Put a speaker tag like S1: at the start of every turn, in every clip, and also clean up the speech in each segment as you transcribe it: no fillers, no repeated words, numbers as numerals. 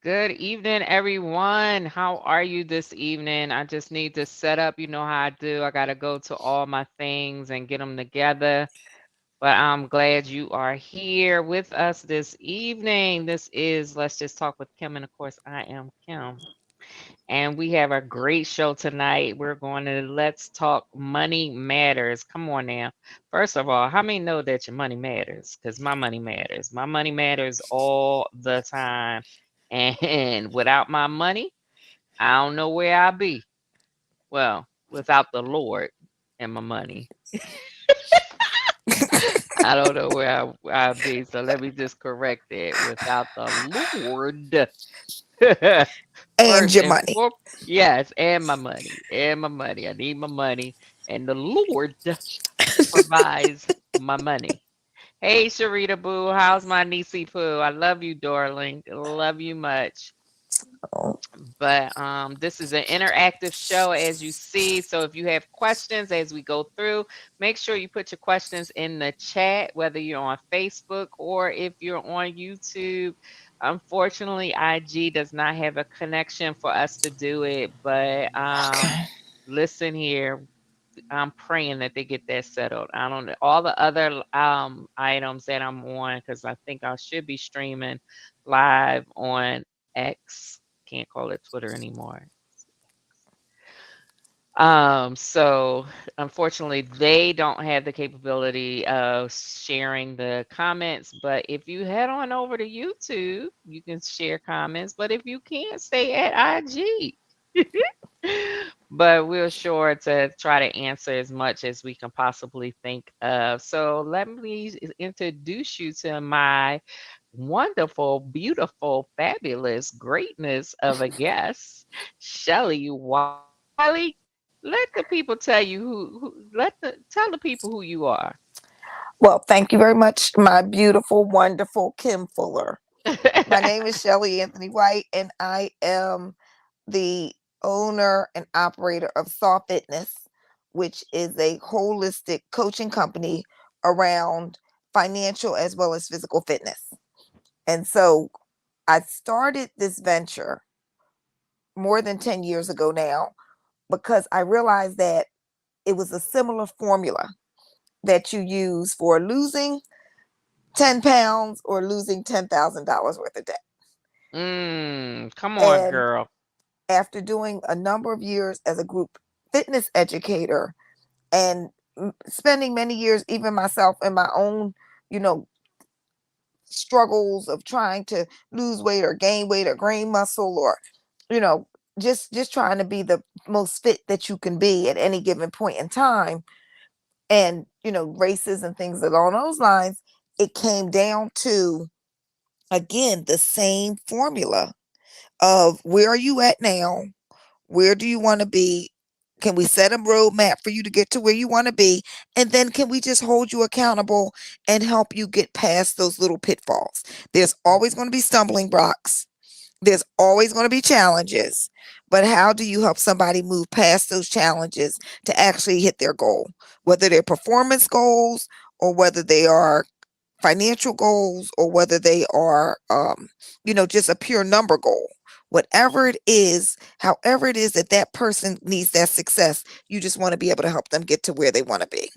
S1: Good evening, everyone. How are you this evening? I just need to set up. You know how I do. I got to go to all my things and get them together. But I'm glad you are here with us this evening. This is Let's Just Talk with Kim. And of course, I am Kim. And we have a great show tonight. We're going to Let's Talk Money Matters. Come on now. First of all, how many know that your money matters? Because my money matters. My money matters all the time. And without my money, I don't know where I'll be. Well, without the Lord and my money, I don't know where I'll be. So let me just correct that. Without the Lord,
S2: And
S1: first
S2: your
S1: and
S2: money.
S1: foremost, yes, and my money, and my money. I need my money, and the Lord provides my money. Hey, Sharita Boo, how's my niecey Poo? I love you, darling. Love you much.
S2: Oh,
S1: But this is an interactive show, as you see. So if you have questions as we go through, make sure you put your questions in the chat, whether you're on Facebook or if you're on YouTube. Unfortunately, IG does not have a connection for us to do it. But
S2: okay.
S1: listen here, I'm praying that they get that settled. I don't know all the other items that I'm on because I think I should be streaming live on X. Can't call it Twitter anymore. So unfortunately, they don't have the capability of sharing the comments. But if you head on over to YouTube, you can share comments. But if you can't, stay at IG. But we're sure to try to answer as much as we can possibly think of. So let me introduce you to my wonderful, beautiful, fabulous greatness of a guest, Shelly Wiley. Let the people tell you tell the people who you are.
S2: Well, thank you very much, my beautiful, wonderful Kim Fuller. My name is Shelly Anthony White, and I am the owner and operator of Saw Fitness, which is a holistic coaching company around financial as well as physical fitness. And so I started this venture more than 10 years ago now because I realized that it was a similar formula that you use for losing 10 pounds or losing $10,000 worth of debt.
S1: Come on,
S2: And
S1: girl.
S2: after doing a number of years as a group fitness educator and spending many years, even myself in my own, you know, struggles of trying to lose weight or gain muscle or, you know, just trying to be the most fit that you can be at any given point in time, and races and things along those lines, it came down to, again, the same formula of where are you at now, where do you want to be, can we set a roadmap for you to get to where you want to be, and then can we just hold you accountable and help you get past those little pitfalls. There's always going to be stumbling blocks, there's always going to be challenges, but how do you help somebody move past those challenges to actually hit their goal? Whether they're performance goals or whether they are financial goals or whether they are, just a pure number goal. Whatever it is, however it is that that person needs that success, you just want to be able to help them get to where they want to be.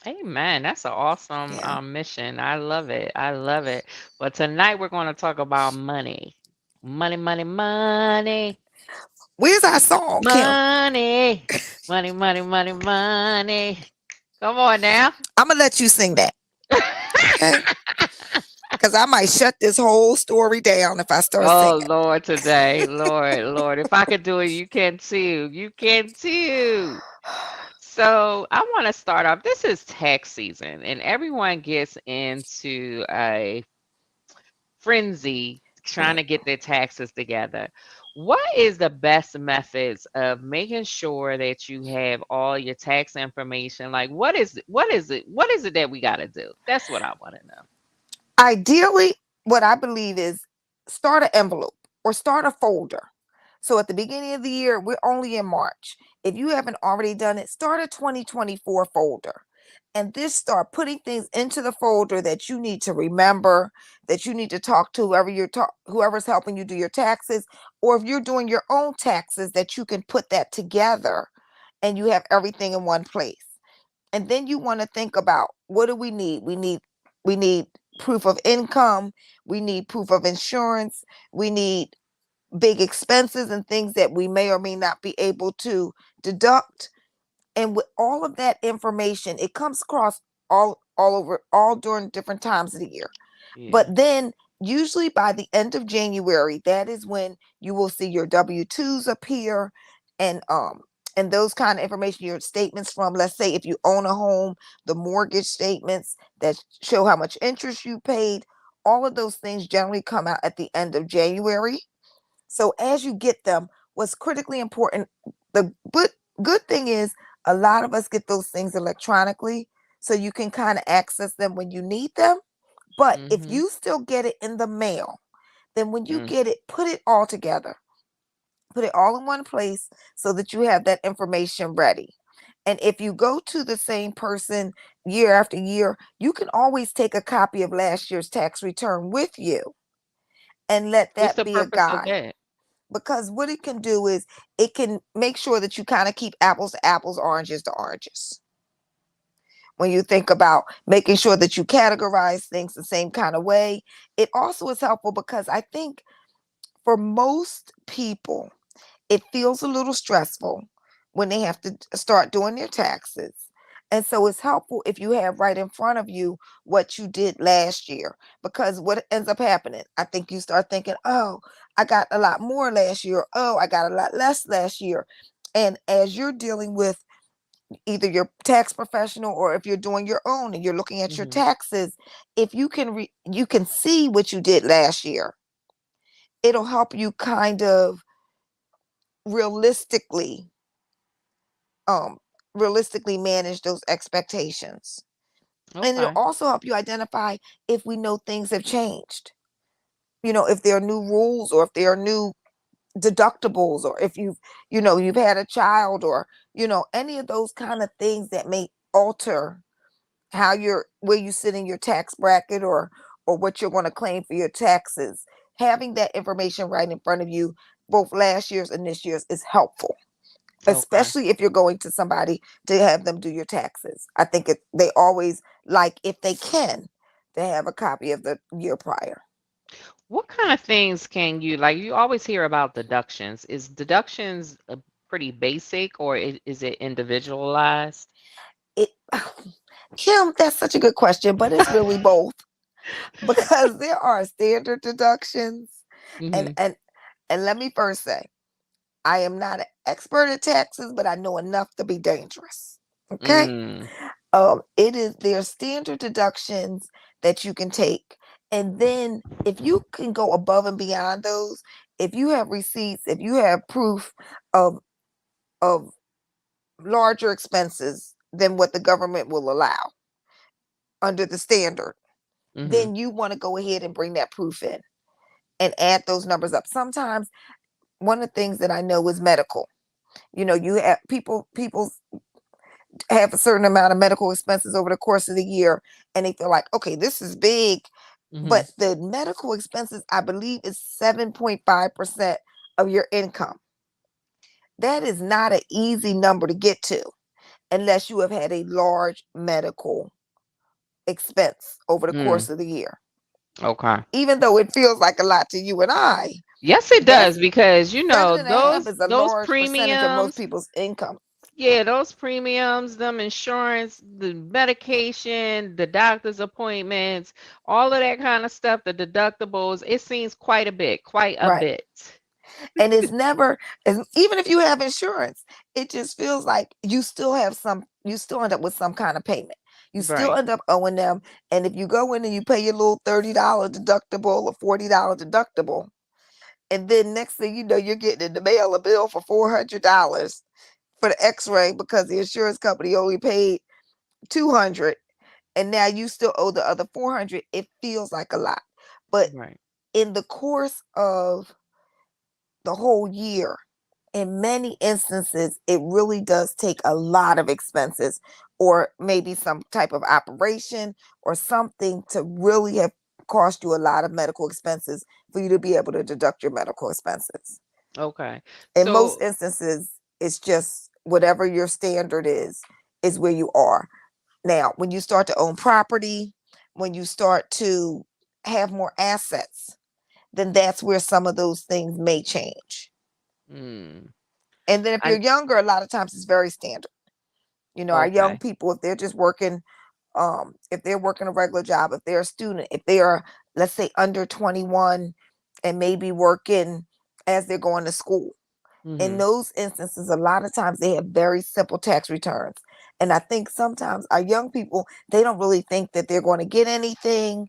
S1: Amen. That's an awesome
S2: Yeah.
S1: mission. I love it. I love it. But tonight we're going to talk about money. Money, money, money,
S2: Where's our song, Kim?
S1: money, money, money, money, money. Come on now.
S2: I'm going to let you sing that. Okay. Because I might shut this whole story down if I start
S1: Oh
S2: singing.
S1: Lord, today, Lord, Lord, if I could do it, you can too. You can too. So I want to start off. This is tax season, and everyone gets into a frenzy trying to get their taxes together. What is the best methods of making sure that you have all your tax information? Like what is it that we got to do? That's what I want to know.
S2: Ideally, what I believe is start an envelope or start a folder. So at the beginning of the year, we're only in March. If you haven't already done it, start a 2024 folder. and this start putting things into the folder that you need to remember, that you need to talk to whoever's helping you do your taxes, or if you're doing your own taxes, that you can put that together and you have everything in one place. And then you want to think about, what do we need? We need proof of income, we need proof of insurance, we need big expenses and things that we may or may not be able to deduct. And with all of that information, it comes across all over, all during different times of the year.
S1: Yeah.
S2: But then usually by the end of January, that is when you will see your W-2s appear, and those kind of information, your statements from, let's say if you own a home, the mortgage statements that show how much interest you paid, all of those things generally come out at the end of January. So as you get them, what's critically important, the good thing is, a lot of us get those things electronically, so you can kind of access them when you need them. But if
S1: Mhm.
S2: you still get it in the mail, then when you
S1: Mm.
S2: get it, put it all together. Put it all in one place so that you have that information ready. And if you go to the same person year after year, you can always take a copy of last year's tax return with you and let
S1: What's
S2: that
S1: the
S2: be a
S1: purpose of
S2: guide.
S1: that?
S2: Because what it can do is, it can make sure that you kind of keep apples to apples, oranges to oranges. When you think about making sure that you categorize things the same kind of way, it also is helpful because I think for most people, it feels a little stressful when they have to start doing their taxes. And so it's helpful if you have right in front of you what you did last year. Because what ends up happening, I think you start thinking, oh, I got a lot more last year. Oh, I got a lot less last year. And as you're dealing with either your tax professional, or if you're doing your own and you're looking at your
S1: Mhm.
S2: taxes, if you can see what you did last year, it'll help you kind of realistically um realistically manage those expectations. And it'll
S1: Okay.
S2: also help you identify if we know things have changed, if there are new rules, or if there are new deductibles, or if you've had a child, or any of those kind of things that may alter how you're where you sit in your tax bracket, or what you're going to claim for your taxes. Having that information right in front of you, both last year's and this year's, is helpful,
S1: Okay.
S2: especially if you're going to somebody to have them do your taxes. I think they always like, if they can, to have a copy of the year prior.
S1: What kind of things can you like? You always hear about deductions. Is deductions pretty basic, or is it individualized?
S2: It Kim, that's such a good question, but it's really both. Because there are standard deductions, and
S1: Mhm.
S2: and and let me first say, I am not an expert at taxes, but I know enough to be dangerous. Okay.
S1: Mm.
S2: It is There are standard deductions that you can take. And then if you can go above and beyond those, if you have receipts, if you have proof of of larger expenses than what the government will allow under the standard,
S1: Mhm.
S2: then you want to go ahead and bring that proof in and add those numbers up. Sometimes one of the things that I know is medical. You have people have a certain amount of medical expenses over the course of the year, and they feel like, okay, this is big.
S1: Mhm.
S2: But the medical expenses, I believe, is 7.5% of your income. That is not an easy number to get to unless you have had a large medical expense over the
S1: Mm.
S2: course of the year.
S1: Okay.
S2: Even though it feels like a lot to you and I,
S1: Yes, it
S2: that's
S1: does because
S2: seven and a half
S1: those
S2: is a
S1: those
S2: large percentage of most
S1: premiums,
S2: people's income.
S1: yeah, those premiums, them insurance, the medication, the doctor's appointments, all of that kind of stuff, the deductibles, it seems quite a bit, quite a
S2: Right.
S1: bit.
S2: And it's never, even if you have insurance, it just feels like you still end up with some kind of payment. You still
S1: Right.
S2: end up owing them. And if you go in and you pay your little $30 deductible or $40 deductible, and then next thing you know, you're getting in the mail a bill for $400 for the x-ray because the insurance company only paid 200, and now you still owe the other 400. It feels like a lot. But
S1: Right.
S2: in the course of the whole year, in many instances, it really does take a lot of expenses or maybe some type of operation or something to really have cost you a lot of medical expenses for you to be able to deduct your medical expenses.
S1: Okay.
S2: In most
S1: So,
S2: instances, it's just whatever your standard is where you are. Now, when you start to own property, when you start to have more assets, then that's where some of those things may change.
S1: mm,
S2: And then if you're
S1: I
S2: younger, a lot of times it's very standard. Our young
S1: okay.
S2: people, if they're just working, if they're working a regular job, if they're a student, if they are, let's say, under 21 and maybe working as they're going to school, in
S1: Mhm.
S2: those instances, a lot of times they have very simple tax returns. And I think sometimes our young people, they don't really think that they're going to get anything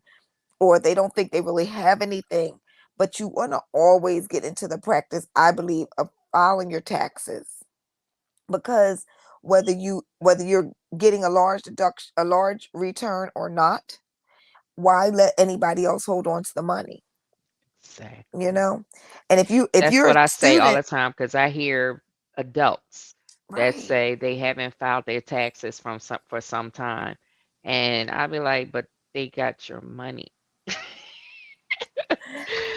S2: or they don't think they really have anything. But you want to always get into the practice, I believe, of filing your taxes because whether you're getting a large deduction, a large return or not, why let anybody else hold on to the money? You
S1: Exactly.
S2: know, and if
S1: That's
S2: you're
S1: what
S2: a
S1: I say all
S2: student,
S1: the time because I hear adults that
S2: right?
S1: say they haven't filed their taxes from some for some time, and I be like, "But they got your money."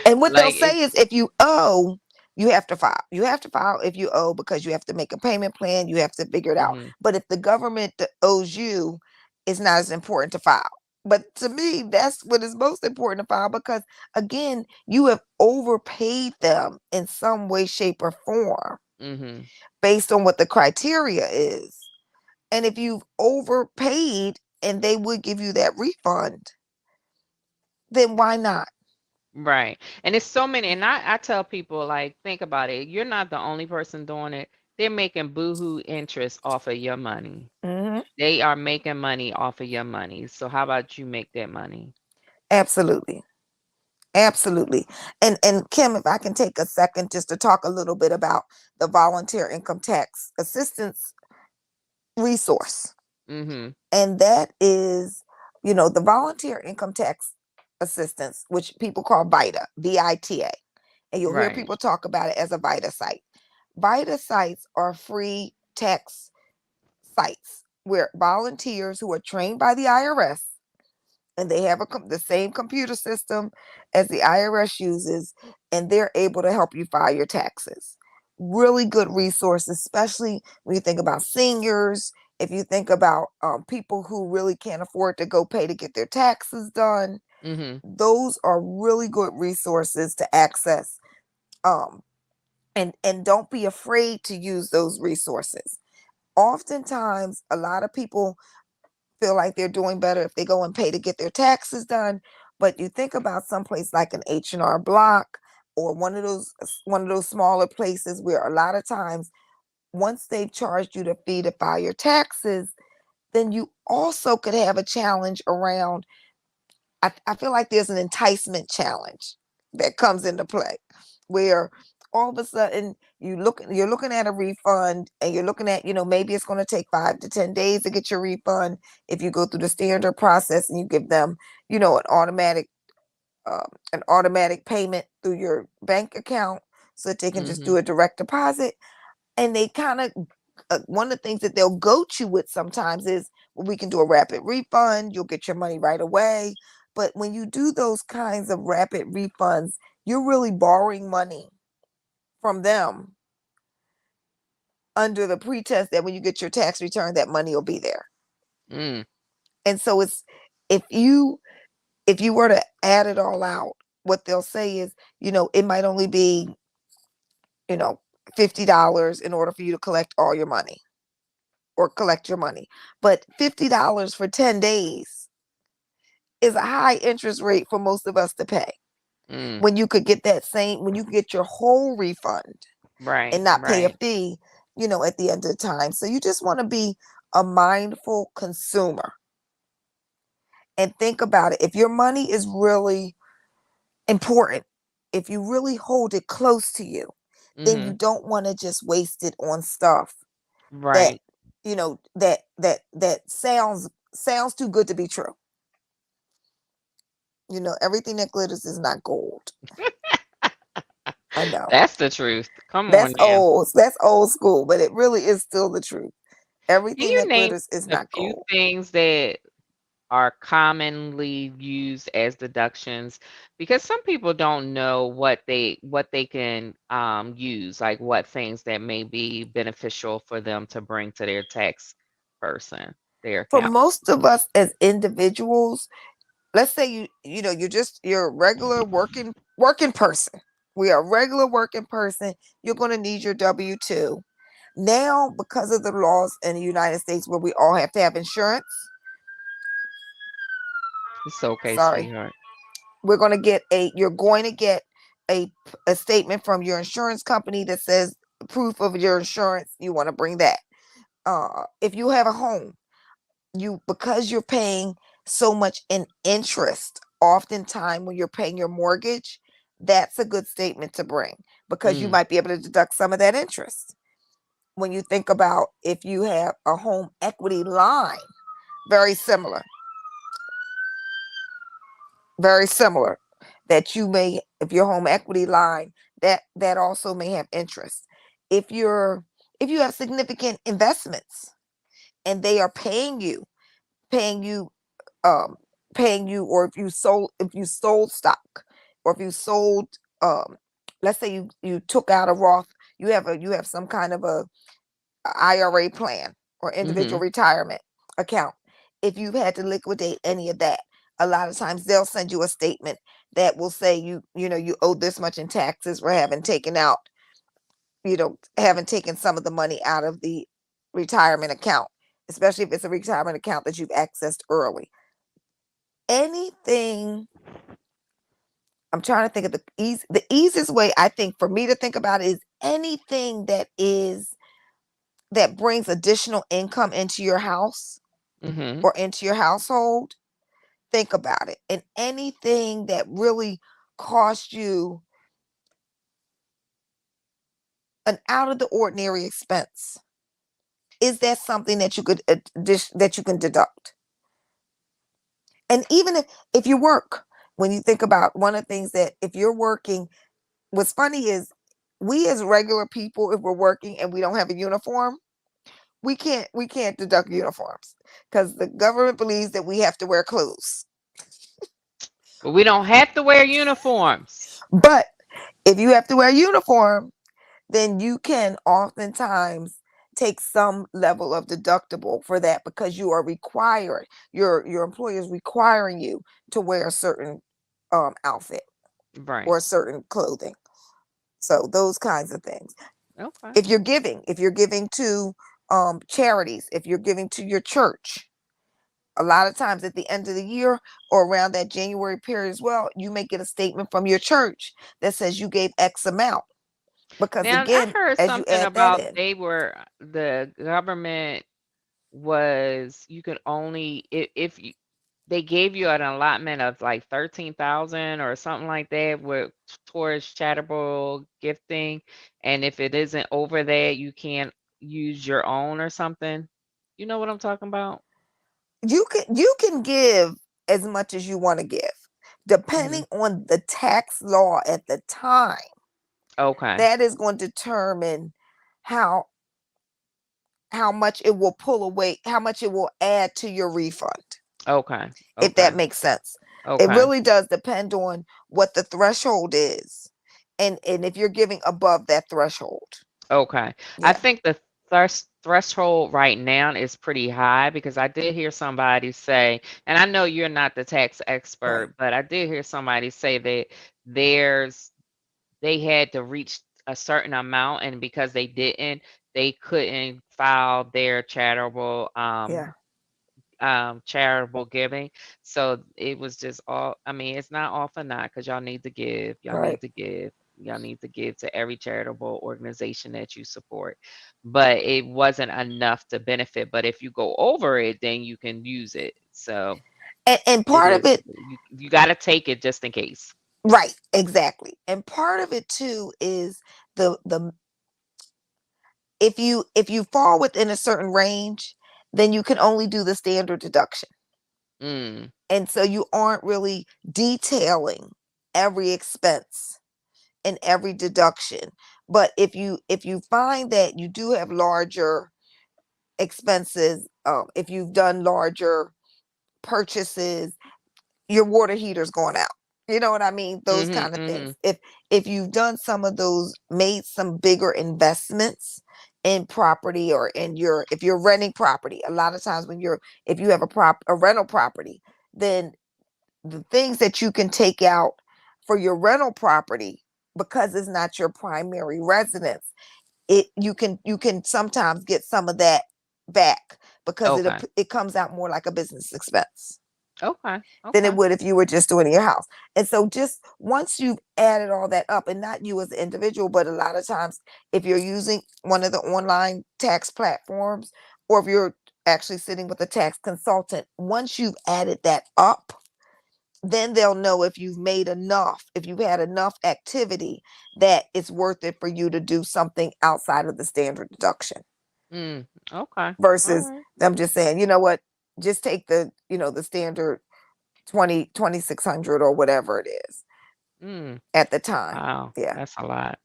S2: And what they'll
S1: Like,
S2: say
S1: it's
S2: is if you owe, you have to file. You have to file if you owe because you have to make a payment plan. You have to figure it out.
S1: mhm,
S2: But if the government owes you, it's not as important to file. But to me, that's what is most important to file because, again, you have overpaid them in some way, shape, or form
S1: mhm.
S2: based on what the criteria is. And if you've overpaid and they would give you that refund, then why not?
S1: Right. And it's so many, and I tell people, like, think about it. You're not the only person doing it. They're making boohoo interest off of your money.
S2: Hmm.
S1: They are making money off of your money. So how about you make that money?
S2: Absolutely. Absolutely. And Kim, if I can take a second just to talk a little bit about the volunteer income tax assistance resource.
S1: Mhm.
S2: And that is, the volunteer income tax assistance, which people call VITA, VITA. And you'll hear
S1: Right.
S2: people talk about it as a VITA site. VITA sites are free tax sites where volunteers who are trained by the IRS and they have the same computer system as the IRS uses, and they're able to help you file your taxes. Really good resource, especially when you think about seniors. If you think about people who really can't afford to go pay to get their taxes done,
S1: Mhm.
S2: those are really good resources to access. Um, and don't be afraid to use those resources. Oftentimes, a lot of people feel like they're doing better if they go and pay to get their taxes done. But you think about someplace like an H&R Block or one of those smaller places where a lot of times once they've charged you the fee to file your taxes, then you also could have a challenge around. I feel like there's an enticement challenge that comes into play where all of a sudden you're looking at a refund and you're looking at, maybe it's going to take 5 to 10 days to get your refund if you go through the standard process and you give them, um, an automatic payment through your bank account so that they can just do
S1: Mhm.
S2: a direct deposit. And they kind of one of the things that they'll goat you with sometimes is, well, we can do a rapid refund, you'll get your money right away. But when you do those kinds of rapid refunds, you're really borrowing money from them under the pretense that when you get your tax return, that money will be there.
S1: Mm.
S2: And so if you were to add it all out, what they'll say is, it might only be, you know, $50 in order for you to collect all your money or collect your money. But $50 for 10 days is a high interest rate for most of us to pay.
S1: Mm.
S2: When you could get your whole refund and
S1: Right.
S2: not pay a
S1: Right.
S2: fee, at the end of the time. So you just want to be a mindful consumer and think about it. If your money is really important, if you really hold it close to you, then you
S1: Mhm.
S2: don't want to just waste it on stuff that
S1: Right.
S2: that sounds too good to be true. Everything that glitters is not gold. I know.
S1: That's the truth. Come
S2: That's
S1: on now.
S2: old. That's old school, but it really is still the truth.
S1: Can
S2: Everything
S1: you
S2: that
S1: name
S2: glitters is
S1: a
S2: not
S1: few
S2: gold.
S1: things that are commonly used as deductions? Because some people don't know what they can use, like what things that may be beneficial for them to bring to their tax person, their
S2: For
S1: account.
S2: most of us as individuals, let's say you're a regular working person. We are a regular working person. You're going to need your W-2. Now, because of the laws in the United States where we all have to have insurance,
S1: It's okay,
S2: sorry,
S1: sweetheart.
S2: you're going to get a a statement from your insurance company that says proof of your insurance. You want to bring that. If you have a home, because you're paying so much in interest, oftentimes when you're paying your mortgage, that's a good statement to bring because you
S1: Mm,
S2: might be able to deduct some of that interest. When you think about if you have a home equity line, very similar, very similar, that you may, if your home equity line, that also may have interest. If you're if you have significant investments and they are paying you um paying you, or if you sold stock, or if you sold, um let's say you took out a Roth, you have some kind of a IRA plan or individual
S1: mhm.
S2: retirement account. If you've had to liquidate any of that, a lot of times they'll send you a statement that will say you owe this much in taxes for having taken out, having taken some of the money out of the retirement account, especially if it's a retirement account that you've accessed early. Anything, I'm trying to think of the easiest way I think for me to think about it is anything that brings additional income into your house
S1: Mhm.
S2: or into your household. Think about it. And anything that really costs you an out of the ordinary expense, is that something that you could that you can deduct? And even if you work, when you think about one of the things that if you're working, what's funny is we as regular people, if we're working and we don't have a uniform, we can't deduct uniforms because the government believes that we have to wear clothes.
S1: But we don't have to wear uniforms.
S2: But if you have to wear a uniform, then you can oftentimes take some level of deductible for that because you are required, your employer is requiring you to wear a certain outfit
S1: Right.
S2: or a certain clothing. So those kinds of things.
S1: Okay.
S2: If you're giving to charities, if you're giving to your church, a lot of times at the end of the year or around that January period as well, you may get a statement from your church that says you gave X amount. Because
S1: Now, I
S2: again,
S1: heard
S2: as you
S1: something
S2: add that
S1: about
S2: in,
S1: the government was you could only if you they gave you an allotment of like 13,000 or something like that with towards charitable gifting, and if it isn't over that, you can't use your own or something. You know what I'm talking about?
S2: you can give as much as you want to give,
S1: Mhm.
S2: depending on the tax law at the time.
S1: Okay.
S2: That is going to determine how how much it will pull away, how much it will add to your refund,
S1: Okay.
S2: if that
S1: Okay.
S2: makes sense. It
S1: Okay.
S2: really does depend on what the threshold is, and if you're giving above that threshold.
S1: Okay. I
S2: Yeah,
S1: think the threshold right now is pretty high because I did hear somebody say, and I know you're not the tax
S2: right.
S1: expert, but I did hear somebody say that there's they had to reach a certain amount, and because they didn't, they couldn't file their
S2: Yeah,
S1: charitable giving. So it was just all, I mean, it's not all for naught because y'all need to give. Y'all
S2: right.
S1: need to give. Y'all need to give to every charitable organization that you support. But it wasn't enough to benefit. But if you go over it, then you can use it. So
S2: And
S1: it
S2: part of
S1: is,
S2: it,
S1: you got to take it just in case.
S2: right, exactly. And part of it too is the if you fall within a certain range, then you can only do the standard deduction.
S1: Mm,
S2: And so you aren't really detailing every expense in every deduction. But if you find that you do have larger expenses, if you've done larger purchases, your water heater's going out. You know what I mean? Those
S1: Mhm,
S2: kind of things.
S1: mhm.
S2: If you've done some of those, made some bigger investments in property, or in your, if you're renting property, a lot of times when you're, if you have a rental property, then the things that you can take out for your rental property, because it's not your primary residence, you can sometimes get some of that back, because
S1: Okay.
S2: it comes out more like a business expense
S1: Okay.
S2: than it
S1: Okay.
S2: would if you were just doing it in your house. And so just once you've added all that up, and not you as an individual, but a lot of times if you're using one of the online tax platforms, or if you're actually sitting with a tax consultant, once you've added that up, then they'll know if you've made enough, if you've had enough activity that it's worth it for you to do something outside of the standard deduction,
S1: Mm. Okay. All
S2: versus
S1: right.
S2: them just saying, you know what, just take the standard 2600 or whatever it is
S1: Mm.
S2: at the time.
S1: Wow.
S2: Yeah.
S1: That's a lot.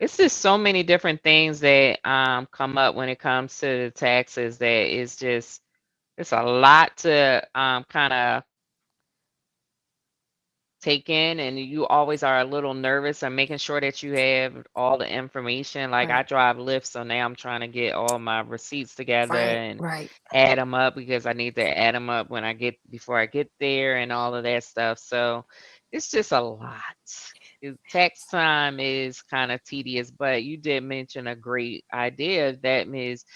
S1: It's just so many different things that come up when it comes to the taxes that is just it's a lot to kind of take in, and you always are a little nervous and making sure that you have all the information. Like I
S2: Right.
S1: drive Lyft, so now I'm trying to get all my receipts together
S2: Right.
S1: and
S2: Right.
S1: add them up because I need to add them up when I get before I get there and all of that stuff. So it's just a lot. Tax time is kind of tedious, but you did mention a great idea that is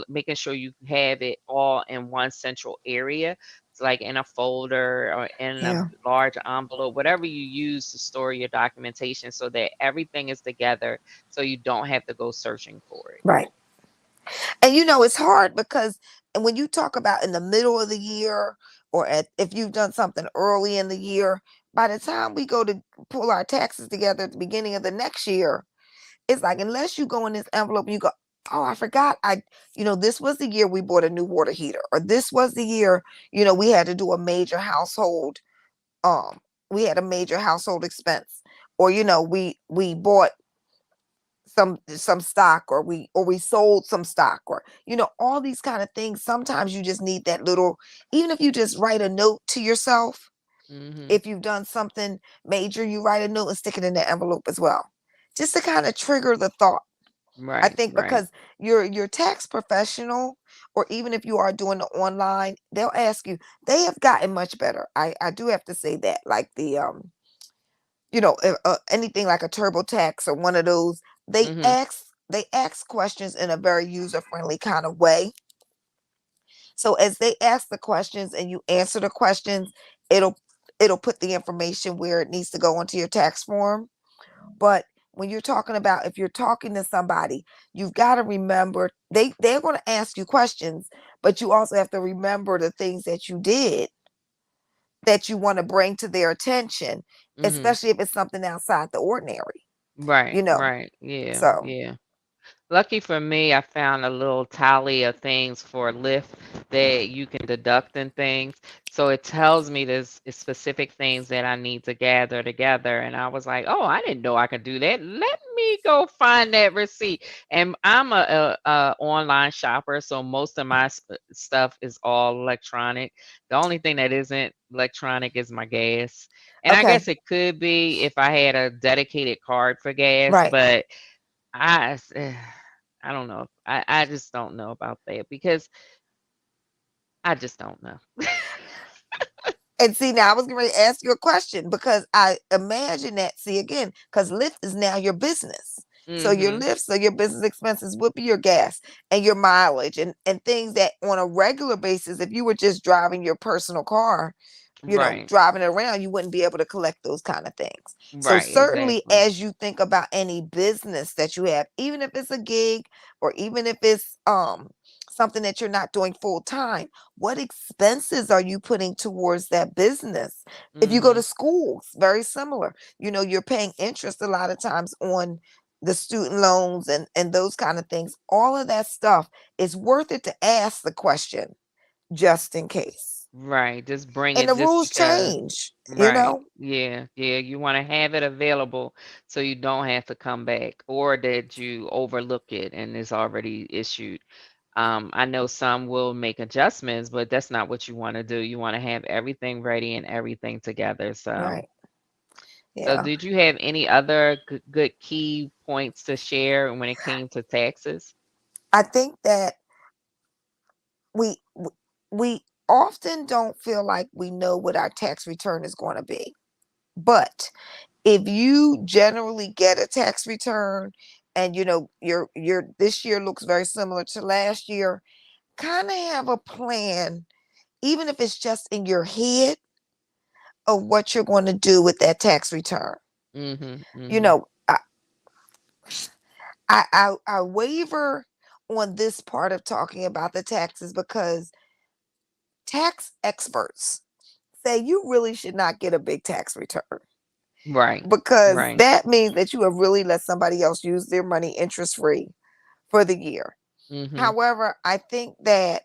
S1: making sure you have it all in one central area. It's like in a folder or in a
S2: Yeah.
S1: large envelope, whatever you use to store your documentation so that everything is together so you don't have to go searching for it.
S2: Right. And it's hard because, and when you talk about in the middle of the year, or if you've done something early in the year, by the time we go to pull our taxes together at the beginning of the next year, it's like, unless you go in this envelope and you go, oh, I forgot, this was the year we bought a new water heater, or this was the year, we had to do a major household, um, we had a major household expense, or we bought some stock, or we sold some stock, or all these kind of things. Sometimes you just need that little, even if you just write a note to yourself,
S1: Mhm.
S2: if you've done something major, you write a note and stick it in the envelope as well, just to kind of trigger the thought. I
S1: Right,
S2: think
S1: right.
S2: because your tax professional, or even if you are doing it online, they'll ask you. They have gotten much better. I do have to say that, like anything like a TurboTax or one of those, they
S1: Mhm.
S2: ask they ask questions in a very user friendly kind of way. So as they ask the questions and you answer the questions, it'll it'll put the information where it needs to go onto your tax form. But when you're talking about, if you're talking to somebody, you've got to remember, they're going to ask you questions, but you also have to remember the things that you did that you want to bring to their attention,
S1: Mhm.
S2: especially if it's something outside the ordinary,
S1: Right,
S2: you know.
S1: right. Yeah,
S2: So,
S1: yeah. Lucky for me, I found a little tally of things for Lyft that you can deduct and things. So it tells me there's specific things that I need to gather together. And I was like, oh, I didn't know I could do that. Let me go find that receipt. And I'm a online shopper, so most of my stuff is all electronic. The only thing that isn't electronic is my gas. And I
S2: okay,
S1: guess it could be if I had a dedicated card for gas,
S2: right.
S1: but I I don't know. I just don't know about that because I just don't know.
S2: And see, now I was going to ask you a question, because I imagine that, see, again, because Lyft is now your business. So your
S1: Mhm.
S2: Lyft, so your business expenses would be your gas and your mileage, and things that on a regular basis, if you were just driving your personal car,
S1: Right.
S2: driving it around, you wouldn't be able to collect those kind of things. So
S1: Right,
S2: certainly,
S1: exactly.
S2: as you think about any business that you have, even if it's a gig, or even if it's something that you're not doing full time, what expenses are you putting towards that business? If you go to
S1: Mhm.
S2: schools, very similar. You're paying interest a lot of times on the student loans, and those kind of things. All of that stuff is worth it to ask the question, just in case.
S1: Right. Just bring
S2: And
S1: it
S2: the
S1: just
S2: rules
S1: because.
S2: change, you
S1: Right.
S2: know?
S1: Yeah. Yeah. You want to have it available so you don't have to come back or that you overlook it and it's already issued. I know some will make adjustments, but that's not what you want to do. You want to have everything ready and everything together. So,
S2: Right.
S1: so
S2: Yeah.
S1: did you have any other good key points to share when it came to taxes?
S2: I think that we we often don't feel like we know what our tax return is going to be. But if you generally get a tax return and your this year looks very similar to last year, kind of have a plan, even if it's just in your head, of what you're going to do with that tax return.
S1: Mhm.
S2: You
S1: Mhm.
S2: know, I waver on this part of talking about the taxes because tax experts say you really should not get a big tax return
S1: Right.
S2: because
S1: Right.
S2: that means that you have really let somebody else use their money interest free for the year.
S1: Mhm.
S2: However, I think that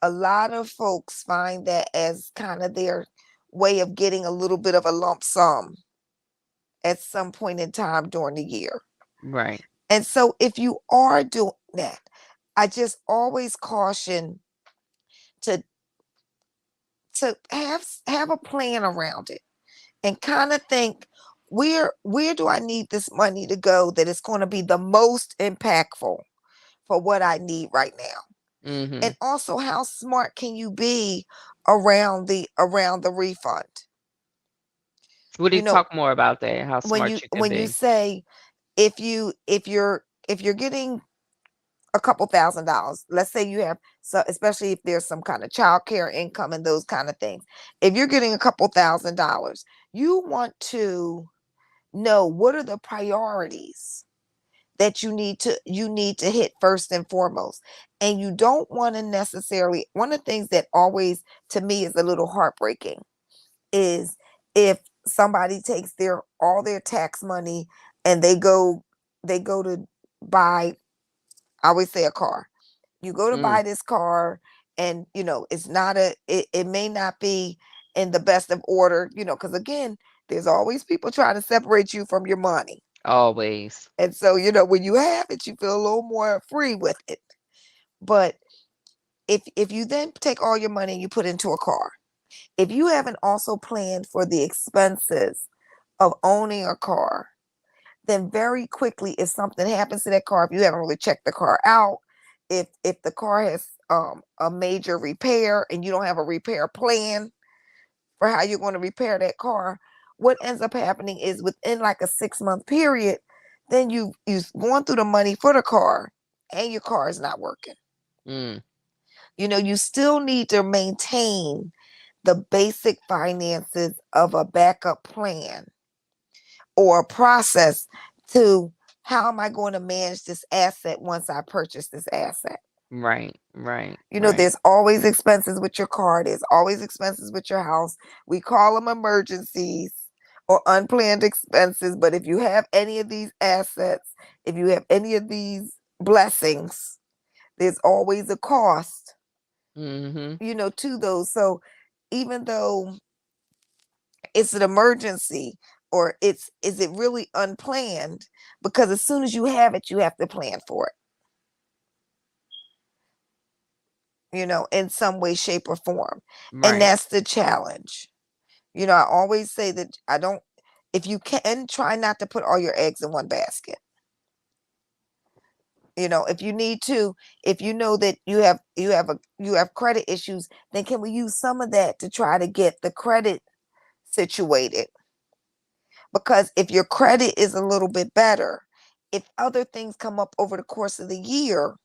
S2: a lot of folks find that as kind of their way of getting a little bit of a lump sum at some point in time during the year.
S1: Right.
S2: And so if you are doing that, I just always caution to have a plan around it and kind of think where do I need this money to go that is going to be the most impactful for what I need right now. And
S1: Mhm.
S2: also how smart can you be around the refund?
S1: Would you
S2: You know,
S1: talk more about that? How smart you can
S2: when you
S1: be?
S2: say if you're getting a couple $1,000, let's say you have, so especially if there's some kind of child care income and those kind of things, if you're getting a couple $1,000, you want to know what are the priorities that you need to hit first and foremost. And you don't want to necessarily, one of the things that always to me is a little heartbreaking is if somebody takes their all their tax money and they go to buy, I always say, a car. You go to
S1: Mm.
S2: buy this car and it's not it may not be in the best of order, because again, there's always people trying to separate you from your money.
S1: Always.
S2: And so, when you have it, you feel a little more free with it. But if you then take all your money and you put into a car, if you haven't also planned for the expenses of owning a car, then very quickly, if something happens to that car, if you haven't really checked the car out, if the car has a major repair and you don't have a repair plan for how you're going to repair that car, what ends up happening is within like a 6-month period, then you've gone through the money for the car and your car is not working.
S1: Mm.
S2: You still need to maintain the basic finances of a backup plan or a process to how am I going to manage this asset once I purchase this asset.
S1: Right. Right. Right.
S2: There's always expenses with your car, there's always expenses with your house. We call them emergencies or unplanned expenses, but if you have any of these assets, if you have any of these blessings, there's always a cost,
S1: Mhm.
S2: to those. So even though it's an emergency or is it really unplanned, because as soon as you have it, you have to plan for it, in some way, shape, or form. And
S1: Right.
S2: that's the challenge. I always say that I don't, if you can, try not to put all your eggs in one basket. If you need to, if you know that you have credit issues, then can we use some of that to try to get the credit situated? Because if your credit is a little bit better, if other things come up over the course of the year,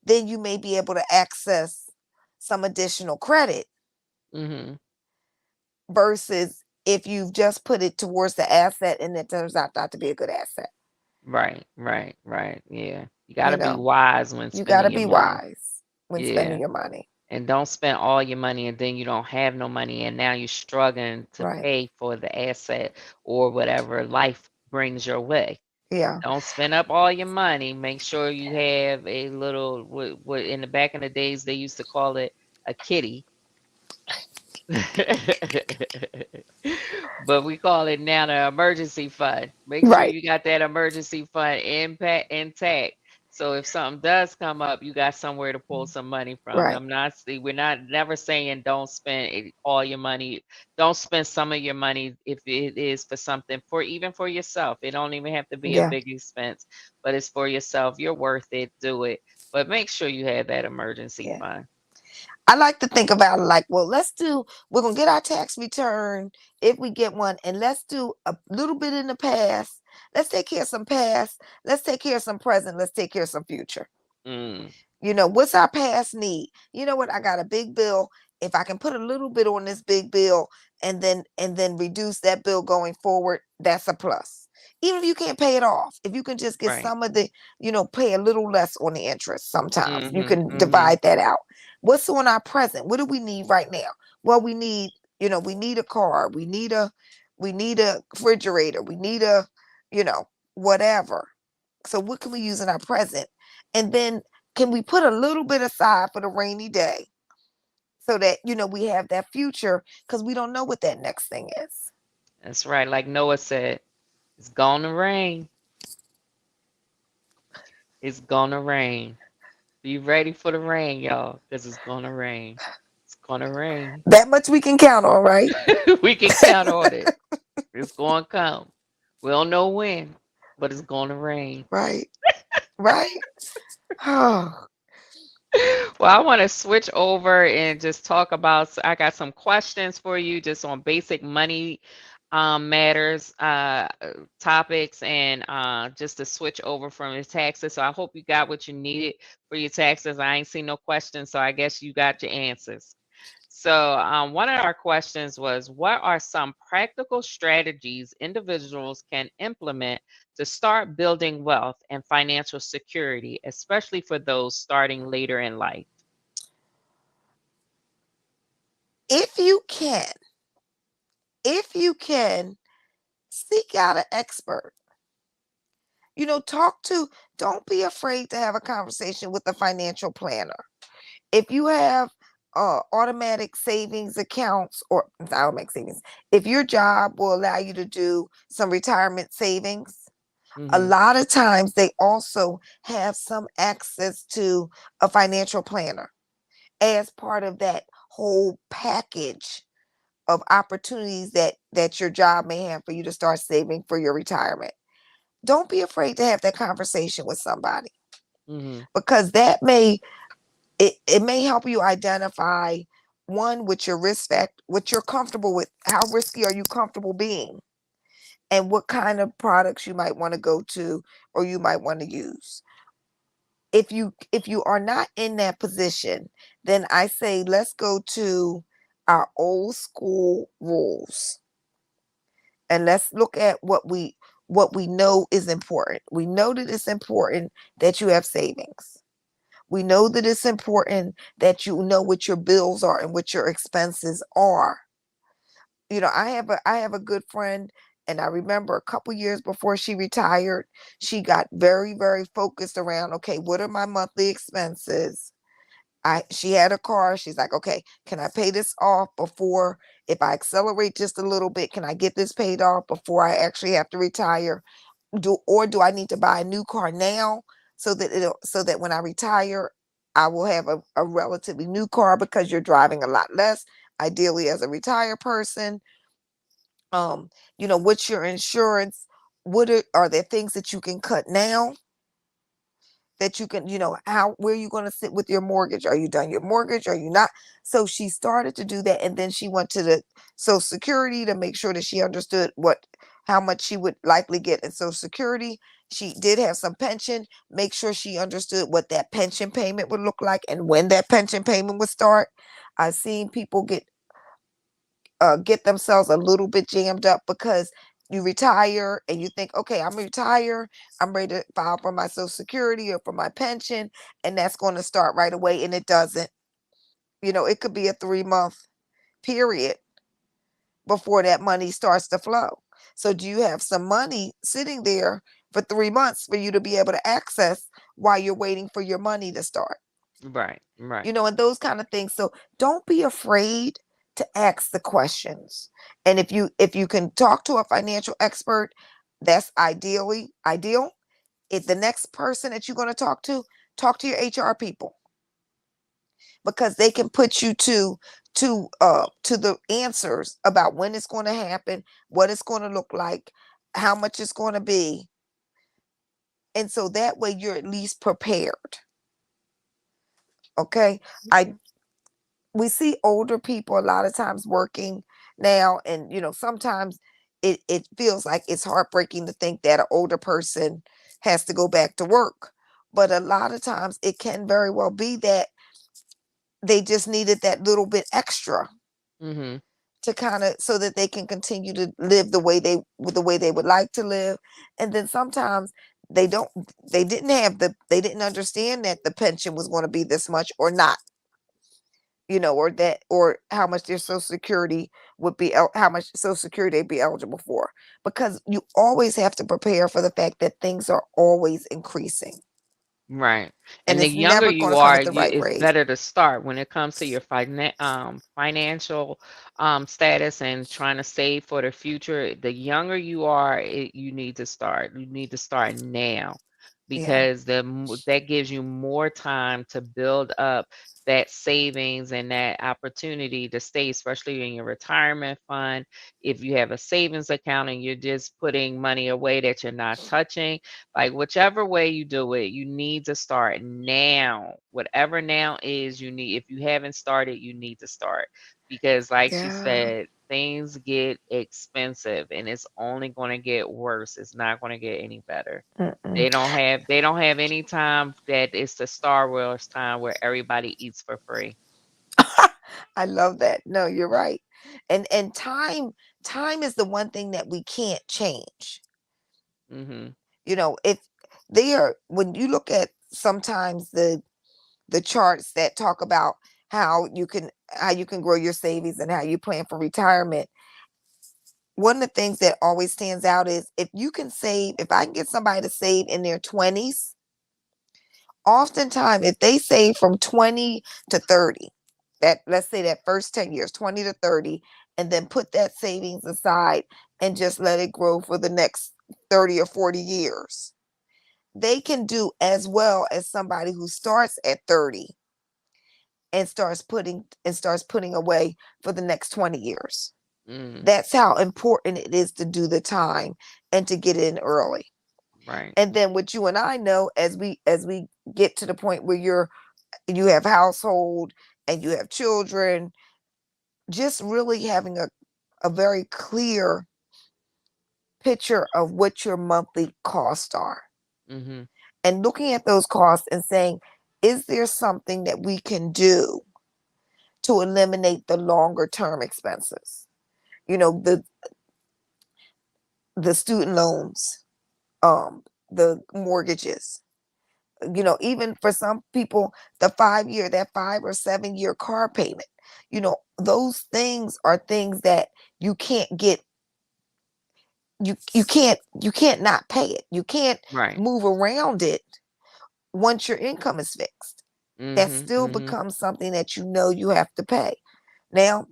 S2: then you may be able to access some additional credit
S1: Mhm.
S2: versus if you've just put it towards the asset and it turns out not to be a good asset.
S1: Right. Right. Right. Yeah. You got
S2: You
S1: to be
S2: know,
S1: wise when
S2: you got
S1: spending
S2: to
S1: your
S2: be
S1: money.
S2: wise when spending
S1: Yeah.
S2: your money.
S1: And don't spend all your money and then you don't have no money and now you're struggling to
S2: Right.
S1: pay for the asset or whatever life brings your way.
S2: Yeah.
S1: Don't spend up all your money. Make sure you have a little what in the back in the days they used to call it a kitty But we call it now the emergency fund. Make sure
S2: Right.
S1: you got that emergency fund intact. So if something does come up, you got somewhere to pull some money from.
S2: Right.
S1: We're not never saying don't spend all your money. Don't spend some of your money if it is for something for even for yourself. It don't even have to be a
S2: Yeah.
S1: big expense, but it's for yourself. You're worth it. Do it. But make sure you have that emergency
S2: Yeah.
S1: fund.
S2: I like to think about it like, well, we're going to get our tax return if we get one, and let's do a little bit in the past. Let's take care of some past. Let's take care of some present. Let's take care of some future.
S1: Mm,
S2: What's our past need? You know what? I got a big bill. If I can put a little bit on this big bill and then reduce that bill going forward, that's a plus. Even if you can't pay it off, if you can just get
S1: right.
S2: some of the, pay a little less on the interest sometimes. You
S1: Mhm,
S2: can
S1: mhm.
S2: divide that out. What's on our present? What do we need right now? Well, we need a car, we need a refrigerator, we need a, you know, whatever. So what can we use in our present? And then can we put a little bit aside for the rainy day so that we have that future, because we don't know what that next thing is.
S1: That's right. Like Noah said, it's gonna rain. It's gonna rain. Be ready for the rain, y'all, because it's gonna rain. It's gonna rain.
S2: That much we can count on, right?
S1: We can count on it. It's gonna come. We don't know when, but it's gonna rain.
S2: Right. Right. Oh,
S1: Well, I want to switch over and just talk about. I got some questions for you just on basic money matters topics and just to switch over from the taxes. So I hope you got what you needed for your taxes. I ain't seen no questions, so I guess you got your answers. So one of our questions was, what are some practical strategies individuals can implement to start building wealth and financial security, especially for those starting later in life?
S2: if you can, if you can, seek out an expert. Talk to. Don't be afraid to have a conversation with a financial planner. If you have automatic savings accounts, or not automatic savings, if your job will allow you to do some retirement savings, a
S1: Hmm.
S2: lot of times they also have some access to a financial planner as part of that whole package of opportunities that your job may have for you to start saving for your retirement. Don't be afraid to have that conversation with somebody,
S1: Hmm.
S2: because it may help you identify, one, what your risk fact, what you're comfortable with, how risky are you comfortable being, and what kind of products you might want to go to or you might want to use. If you are not in that position, then I say let's go to our old school rules, and let's look at what we know is important. We know that it's important that you have savings. We know that it's important that you know what your bills are and what your expenses are. I have a good friend, and I remember a couple years before she retired, she got very, very focused around, okay, what are my monthly expenses? She had a car. She's like, okay, can I pay this off before, if I accelerate just a little bit, can I get this paid off before I actually have to retire? Do I need to buy a new car now, so that when I retire, I will have a relatively new car, because you're driving a lot less, ideally, as a retired person. What's your insurance? Are there things that you can cut now, that you can, how where are you going to sit with your mortgage? Are you done your mortgage? Are you not? So she started to do that, and then she went to the Social Security to make sure that she understood how much she would likely get in Social Security. She did have some pension. Make sure she understood what that pension payment would look like and when that pension payment would start. I've seen people get themselves a little bit jammed up, because you retire and you think, okay, I'm retired, I'm ready to file for my Social Security or for my pension, and that's going to start right away, and it doesn't. It could be a 3-month period before that money starts to flow. So do you have some money sitting there for 3 months for you to be able to access while you're waiting for your money to start?
S1: Right, right.
S2: And those kind of things. So don't be afraid to ask the questions. And if you can talk to a financial expert, that's ideal. If the next person that you're going to talk to your HR people, because they can put you to the answers about when it's going to happen, what it's going to look like, how much it's going to be. And so that way you're at least prepared. Okay? I
S1: Okay.
S2: We see older people a lot of times working now, and sometimes it feels like it's heartbreaking to think that an older person has to go back to work, but a lot of times it can very well be that they just needed that little bit extra
S1: Mhm.
S2: to kind of, so that they can continue to live the way they would like to live. And then sometimes they don't they didn't understand that the pension was going to be this much or not, or that, or how much their social security would be, how much social security they'd be eligible for, because you always have to prepare for the fact that things are always increasing,
S1: Right.
S2: and
S1: And the
S2: it's
S1: younger
S2: never going
S1: you
S2: to come
S1: are,
S2: at the
S1: you
S2: right
S1: it's
S2: rate.
S1: better to start when it comes to your financial status and trying to save for the future. The younger you are, you need to start. You need to start now
S2: Yeah.
S1: because that gives you more time to build up that savings and that opportunity to stay, especially in your retirement fund. If you have a savings account and you're just putting money away that you're not touching, like whichever way you do it, you need to start now. Whatever now is, you need, if you haven't started, you need to start. Because like she
S2: Yeah.
S1: said, things get expensive and it's only going to get worse. It's not going to get any better.
S2: Mm-mm.
S1: They don't have any time that it's the Star Wars time where everybody eats for free.
S2: I love that. No, you're right. And time is the one thing that we can't change.
S1: Mhm.
S2: If they are, when you look at sometimes the charts that talk about how you can grow your savings and how you plan for retirement, one of the things that always stands out is, if I can get somebody to save in their 20s, oftentimes if they save from 20 to 30, that, let's say, that first 10 years, 20 to 30, and then put that savings aside and just let it grow for the next 30 or 40 years, they can do as well as somebody who starts at 30 and starts putting away for the next 20 years.
S1: Mm,
S2: That's how important it is to do the time and to get in early.
S1: right.
S2: And then what you and I know, as we get to the point where you have household and you have children, just really having a very clear picture of what your monthly costs are,
S1: Mhm.
S2: and looking at those costs and saying, is there something that we can do to eliminate the longer term expenses? You know, the student loans, the mortgages, even for some people, that 5 or 7 year car payment, those things are things that you can't get, you can't not pay it. You can't
S1: Right.
S2: move around it once your income is fixed. That
S1: Mhm.
S2: still
S1: Mhm.
S2: becomes something that you have to pay. Now,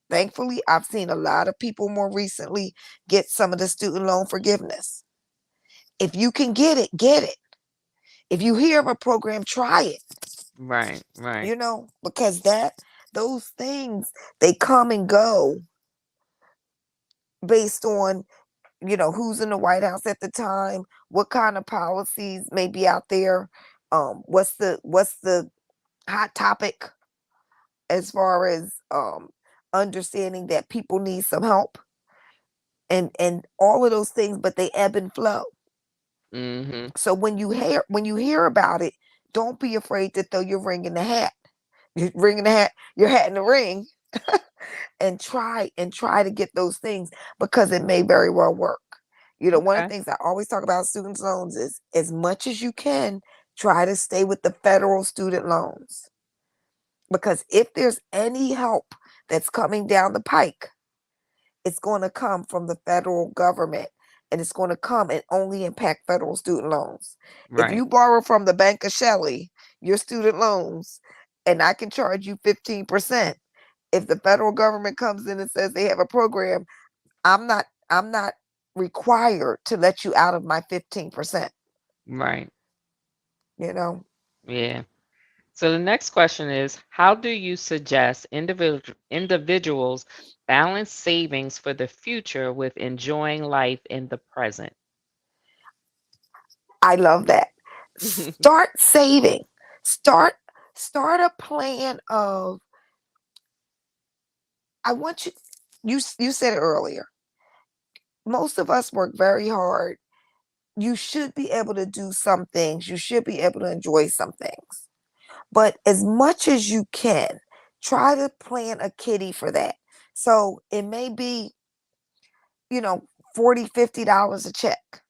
S2: thankfully, I've seen a lot of people more recently get some of the student loan forgiveness. If you can get it, get it. If you hear of a program, try it.
S1: Right. Right.
S2: Because those things, they come and go based on, who's in the White House at the time, what kind of policies may be out there, what's the hot topic, as far as understanding that people need some help, and all of those things, but they ebb and flow.
S1: Mhm.
S2: So when you hear about it, don't be afraid to throw your ring in the hat. You ring in the hat, your hat in the ring, and try to get those things, because it may very well work. One of the
S1: Okay.
S2: things I always talk about student loans is, as much as you can, try to stay with the federal student loans, because if there's any help that's coming down the pike, it's going to come from the federal government, and it's going to come and only impact federal student loans. If
S1: Right.
S2: you borrow from the Bank of Shelley your student loans, and I can charge you 15%, If the federal government comes in and says they have a program, I'm not required to let you out of my 15%,
S1: Right.
S2: you know.
S1: Yeah. So the next question is, how do you suggest individuals balance savings for the future with enjoying life in the present?
S2: I love that. Start saving. Start start a plan of I want you you said it earlier. Most of us work very hard. You should be able to do some things. You should be able to enjoy some things. But as much as you can, try to plan a kitty for that. So it may be, you know, 40, $50 a check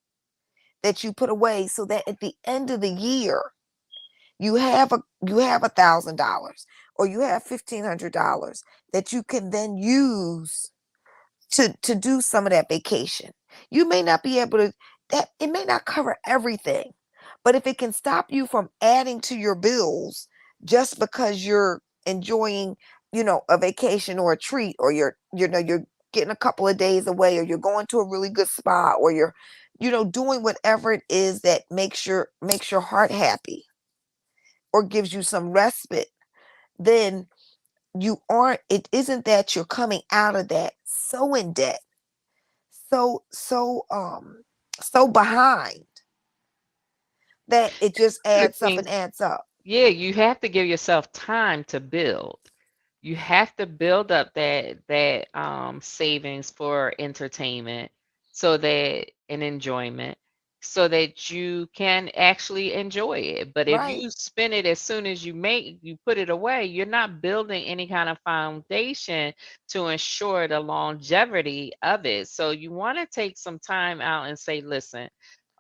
S2: that you put away so that at the end of the year you have $1,000 or you have $1,500 that you can then use to do some of that vacation. You may not be able to that it may not cover everything, but if it can stop you from adding to your bills just because you're enjoying, a vacation or a treat, or you're getting a couple of days away, or you're going to a really good spa, or you're doing whatever it is that makes your heart happy or gives you some respite, then it isn't that you're coming out of that so in debt, so behind, that it just
S1: The
S2: adds up
S1: thing,
S2: and adds up.
S1: yeah, you have to give yourself time to build. You have to build up that savings for entertainment, so that and enjoyment, so that you can actually enjoy it. But if
S2: Right,
S1: you spend it as soon as you put it away, you're not building any kind of foundation to ensure the longevity of it. So you want to take some time out and say, listen,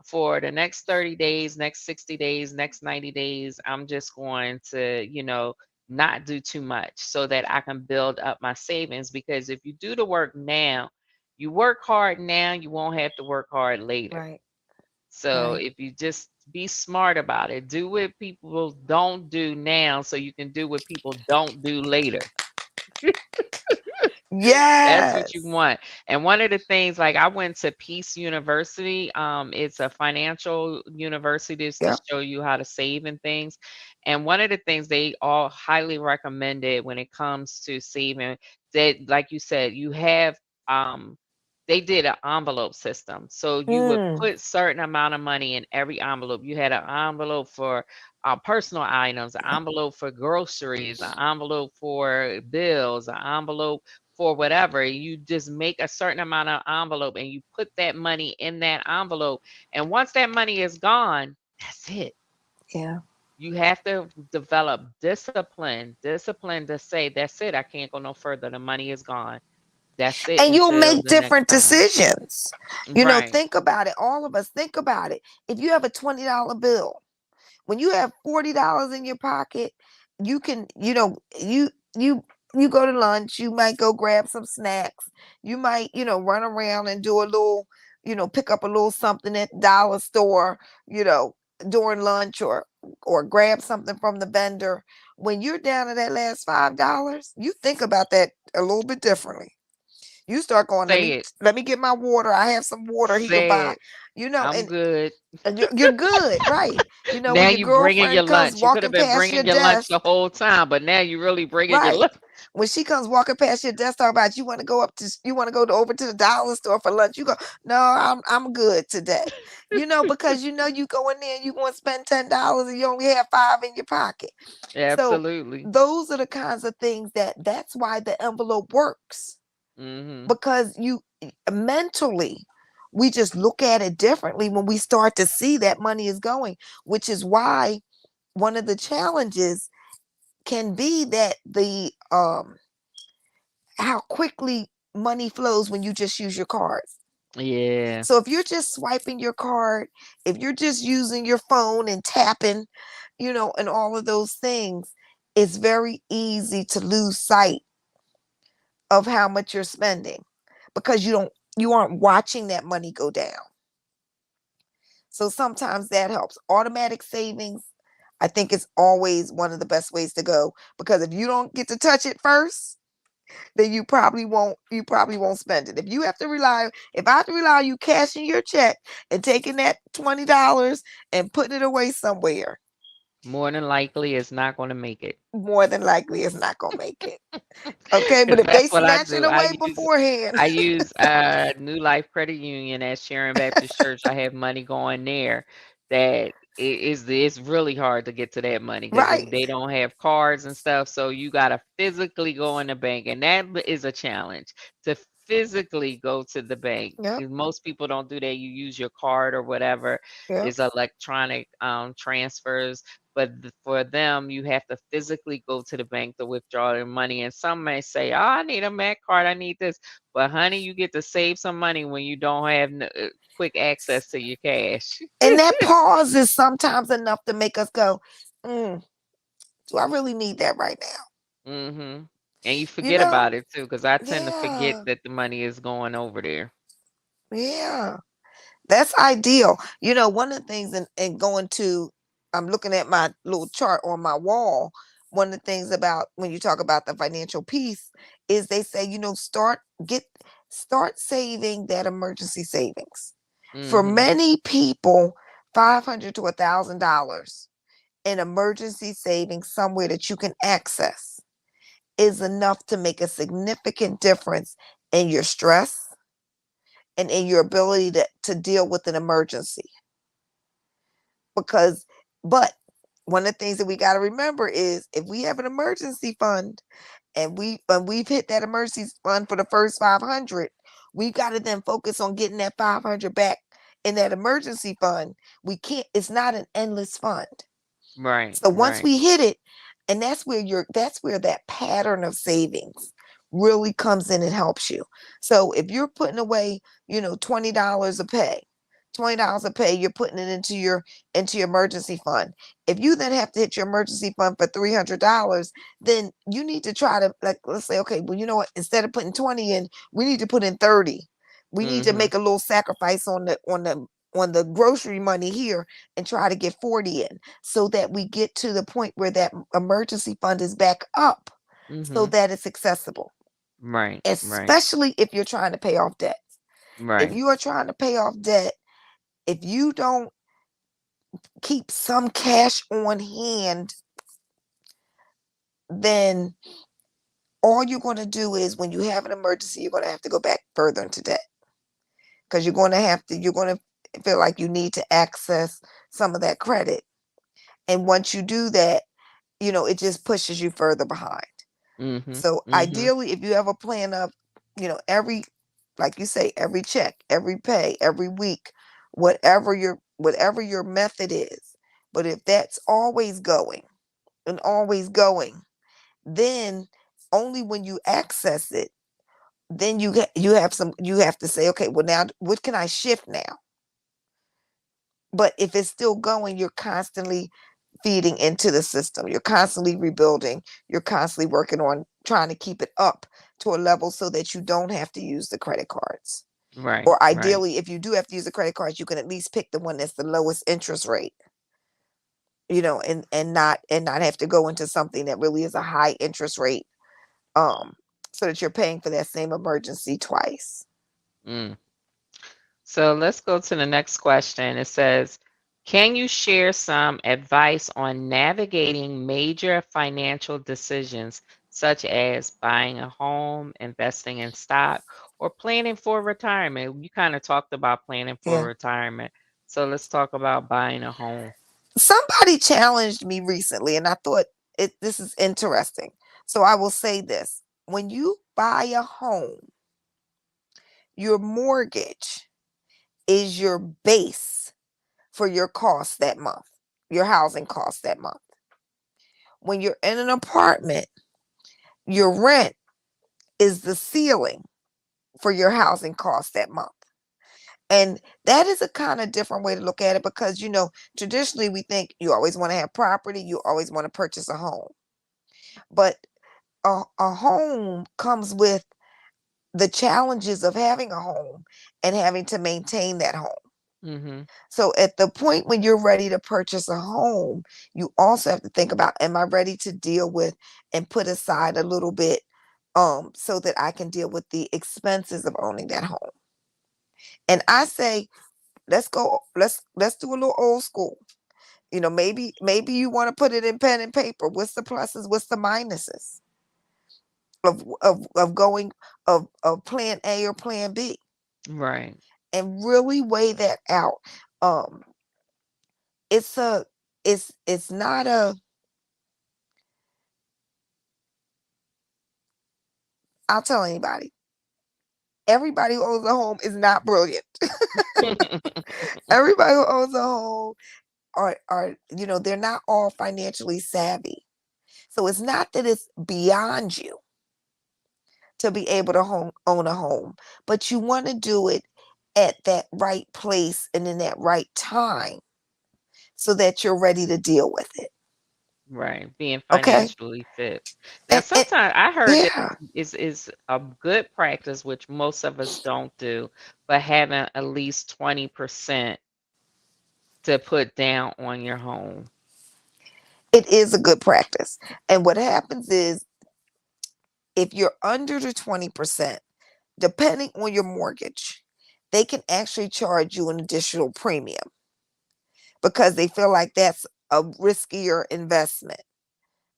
S1: for the next 30 days, next 60 days, next 90 days, I'm just going to, not do too much so that I can build up my savings. Because if you do the work now, you work hard now, you won't have to work hard later.
S2: right,
S1: So
S2: right.
S1: if you just be smart about it, do what people don't do now so you can do what people don't do later. That's what you
S2: Yes.
S1: want. And one of the things, like I went to Peace University, it's a financial university just to
S2: Yep.
S1: show you how to save and things. And one of the things they all highly recommended when it comes to saving, that like you said, you have they did an envelope system. So you would
S2: Mm,
S1: put certain amount of money in every envelope. You had an envelope for personal items, an envelope for groceries, an envelope for bills, an envelope for whatever. You just make a certain amount of envelope and you put that money in that envelope. And once that money is gone, that's it.
S2: yeah.
S1: You have to develop discipline to say, that's it. I can't go no further. The money is gone. That's it
S2: And you'll
S1: until
S2: make
S1: the next
S2: different
S1: time.
S2: decisions.
S1: Right.
S2: Think about it. All of us think about it. If you have a $20 bill, when you have $40 in your pocket, you can, you go to lunch, you might go grab some snacks, you might, run around and do a little, pick up a little something at the dollar store, you know, during lunch, or grab something from the vendor. When you're down to that last $5, you think about that a little bit differently. You start going, let
S1: Say
S2: me
S1: it.
S2: let me get my water. I have some water he could
S1: Say
S2: buy,
S1: it.
S2: you know,
S1: I'm
S2: and
S1: good.
S2: you're good, right?
S1: Now
S2: When your
S1: you bringing your
S2: girlfriend comes
S1: lunch. You could have
S2: walking
S1: been
S2: past your
S1: bringing your lunch
S2: desk,
S1: the whole time, but now you really bringing your
S2: right?
S1: lunch.
S2: When she comes walking past your desk, talk about you want to go over to the dollar store for lunch. You go, no, I'm good today. Because you go in there and you want to spend $10 and you only have five in your pocket. So
S1: Absolutely.
S2: those are the kinds of things that's why the envelope works,
S1: Mhm.
S2: because you mentally, we just look at it differently when we start to see that money is going, which is why one of the challenges can be that the how quickly money flows when you just use your cards.
S1: Yeah.
S2: So if you're just swiping your card, if you're just using your phone and tapping, and all of those things, it's very easy to lose sight of how much you're spending, because you aren't watching that money go down. So sometimes that helps. Automatic savings, I think, is always one of the best ways to go, because if you don't get to touch it first, then you probably won't spend it. If I have to rely on you cashing your check and taking that $20 and putting it away somewhere,
S1: More than likely, it's not going to make it.
S2: more than likely it's not gonna make it. Okay, but
S1: Because
S2: if they
S1: that's what I
S2: snatch it
S1: do.
S2: away beforehand,
S1: I use New Life Credit Union at Sharon Baptist Church. I have money going there that it's really hard to get to that money because
S2: right?
S1: they don't have cards and stuff. So you gotta physically go in the bank, and that is a challenge to physically go to the bank.
S2: Yep,
S1: 'Cause most people don't do that. You use your card or whatever
S2: yep.
S1: is electronic transfers, but for them, you have to physically go to the bank to withdraw their money. And some may say, "Oh, I need a Mac card. I need this." But honey, you get to save some money when you don't have quick access to your cash.
S2: And that pause is sometimes enough to make us go, mm, "Do I really need that right now?"
S1: Hmm. And you
S2: You
S1: forget
S2: know?
S1: about it too, because I tend to forget
S2: Yeah,
S1: that the money is going over there.
S2: yeah. That's ideal. One of the things in going to, I'm looking at my little chart on my wall. One of the things about when you talk about the financial piece is they say, start saving that emergency savings. For
S1: Hmm.
S2: many people, 500 to $1,000 in emergency savings somewhere that you can access is enough to make a significant difference in your stress and in your ability to deal with an emergency. Because, but one of the things that we got to remember is if we have an emergency fund and we've hit that emergency fund for the first 500, we've got to then focus on getting that 500 back in that emergency fund. We can't, it's not an endless fund.
S1: Right,
S2: So once
S1: right.
S2: we hit it, and that's where that pattern of savings really comes in and helps you. So if you're putting away, $20 a pay, $20 a pay, you're putting it into your emergency fund. If you then have to hit your emergency fund for $300, then you need to try to, like, let's say, okay, well, you know what? Instead of putting 20 in, we need to put in 30. We need to
S1: Hmm.
S2: make a little sacrifice on the grocery money here and try to get 40 in so that we get to the point where that emergency fund is back up so
S1: Hmm.
S2: that it's accessible,
S1: Right, right,
S2: especially if you're trying to pay off debt. If
S1: right.
S2: you are trying to pay off debt, if you don't keep some cash on hand, then all you're going to do is when you have an emergency, you're going to have to go back further into debt because you're going to feel like you need to access some of that credit. And once you do that, it just pushes you further behind.
S1: Hmm.
S2: So
S1: Hmm.
S2: ideally, if you have a plan of, every, like you say, every check, every pay, every week, whatever your method is, but if that's always going and always going, then only when you access it, then you have to say, okay, well, now what can I shift now? But if it's still going, you're constantly feeding into the system. You're constantly rebuilding. You're constantly working on trying to keep it up to a level so that you don't have to use the credit cards.
S1: Right,
S2: Or
S1: right.
S2: ideally, if you do have to use the credit cards, you can at least pick the one that's the lowest interest rate, and not have to go into something that really is a high interest rate, um, so that you're paying for that same emergency twice.
S1: Mm. So let's go to the next question. It says, can you share some advice on navigating major financial decisions, such as buying a home, investing in stock, or planning for retirement? You kind of talked about planning for
S2: Yeah.
S1: retirement. So let's talk about buying a home.
S2: Somebody challenged me recently, and I thought this is interesting. So I will say this: when you buy a home, your mortgage is your base for your costs that month, your housing costs that month. When you're in an apartment, your rent is the ceiling for your housing costs that month. And that is a kind of different way to look at it because, traditionally we think you always want to have property, you always want to purchase a home. But a home comes with the challenges of having a home and having to maintain that home.
S1: Mm-hmm.
S2: So at the point when you're ready to purchase a home, you also have to think about, am I ready to deal with and put aside a little bit so that I can deal with the expenses of owning that home. And I say, let's do a little old school. Maybe you want to put it in pen and paper. What's the pluses? What's the minuses of going of plan A or plan B,
S1: Right.
S2: and really weigh that out. Um, it's a it's not a I'll tell anybody. Everybody who owns a home is not brilliant. Everybody who owns a home are they're not all financially savvy. So it's not that it's beyond you to be able to own a home, but you want to do it at that right place and in that right time so that you're ready to deal with it.
S1: Right, being
S2: Okay?
S1: financially fit. Now,
S2: And
S1: sometimes I heard that
S2: yeah,
S1: is a good practice, which most of us don't do, but having at least 20% to put down on your home.
S2: it is a good practice. And what happens is if you're under the 20%, depending on your mortgage, they can actually charge you an additional premium because they feel like that's a riskier investment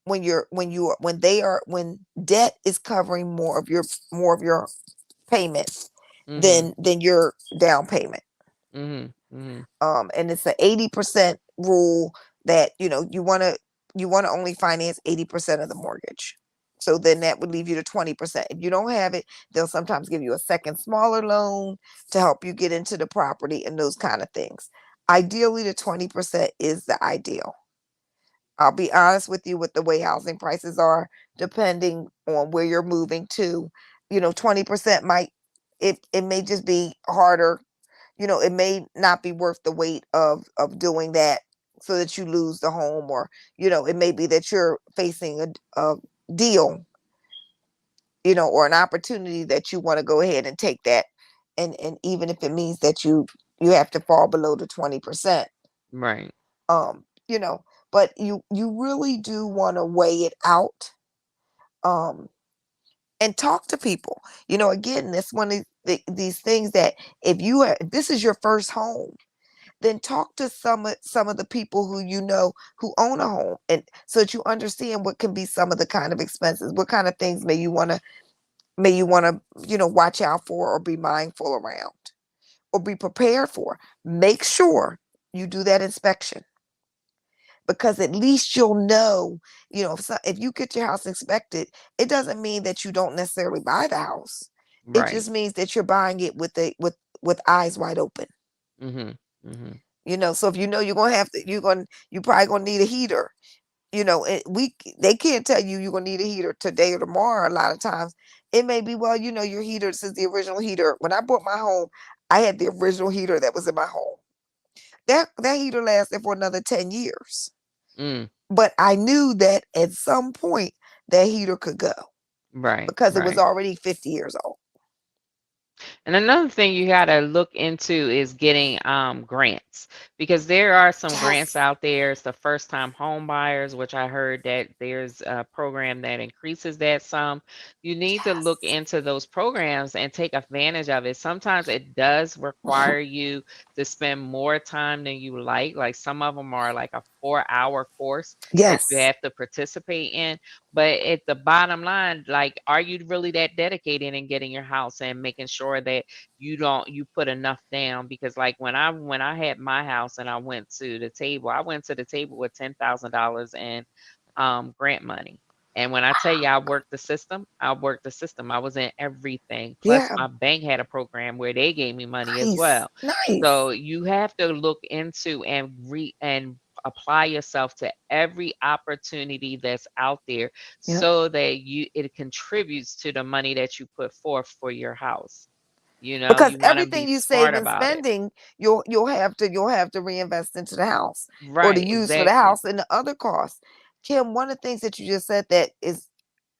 S2: when debt is covering more of your payments
S1: Mhm.
S2: than your down payment.
S1: Mhm. Mhm.
S2: And it's an 80% rule that you want to only finance 80% of the mortgage. So then that would leave you to 20%. If you don't have it, they'll sometimes give you a second smaller loan to help you get into the property and those kind of things. Ideally, the 20% is the ideal. I'll be honest with you, with the way housing prices are, depending on where you're moving to, 20% it may just be harder. It may not be worth the weight of doing that so that you lose the home, or it may be that you're facing a deal, or an opportunity that you want to go ahead and take that, and even if it means that you have to fall below the 20%.
S1: Right.
S2: um you know but you really do want to weigh it out, um and talk to people. Again, that's one of these things that if this is your first home, then talk to some of the people who own a home, and so that you understand what can be some of the kind of expenses, what kind of things may you want to watch out for or be mindful around or be prepared for. Make sure you do that inspection, because at least you'll know, if you get your house inspected, it doesn't mean that you don't necessarily buy the house. It
S1: Right.
S2: just means that you're buying it with eyes wide open.
S1: Mhm. Mhm.
S2: So if you probably gonna need a heater. They can't tell you you're gonna need a heater today or tomorrow. A lot of times, it may be, well, your heater. This is the original heater. When I bought my home, I had the original heater that was in my home. That heater lasted for another 10 years.
S1: Mm.
S2: But I knew that at some point that heater could go
S1: Right.
S2: because it was
S1: Right.
S2: already 50 years old.
S1: And another thing you got to look into is getting grants, because there are some grants
S2: Yes.
S1: out there. It's the first time home buyers, which I heard that there's a program that increases that some. You need to look
S2: Yes.
S1: into those programs and take advantage of it. Sometimes it does require you to spend more time than you like. Like some of them are like a 4-hour course that you
S2: Yes.
S1: have to participate in. But at the bottom line, like, are you really that dedicated in getting your house and making sure that you put enough down? Because like when I had my house and I went to the table with $10,000 in grant money. And when I tell you I worked the system. I was in everything. Plus
S2: Yeah.
S1: my bank had a program where they gave me money as
S2: Nice.
S1: well.
S2: Nice.
S1: So you have to look into and apply yourself to every opportunity that's out there
S2: Yep.
S1: so that it contributes to the money that you put forth for your house.
S2: Because
S1: You want to be
S2: everything you
S1: smart
S2: save in
S1: about it.
S2: spending, you'll have to reinvest into the house, or to
S1: Right,
S2: use for the
S1: exactly.
S2: house and the other costs. Kim, one of the things that you just said that is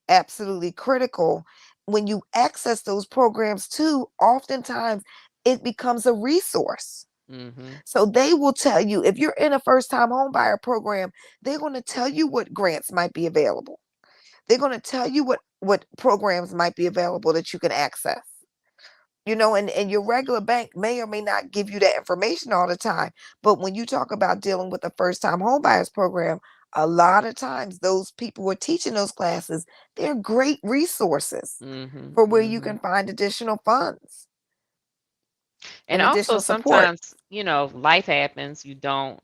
S2: absolutely critical, when you access those programs too, oftentimes it becomes a resource.
S1: Mhm.
S2: So they will tell you, if you're in a first time home buyer program, they're going to tell you what grants might be available. They're going to tell you what what programs might be available that you can access. And your regular bank may or may not give you that information all the time. But when you talk about dealing with a first time homebuyers program, a lot of times those people who are teaching those classes, they're great resources
S1: Mhm.
S2: for where you
S1: Mhm.
S2: can find additional funds
S1: And
S2: and
S1: also
S2: additional support.
S1: sometimes, life happens. You don't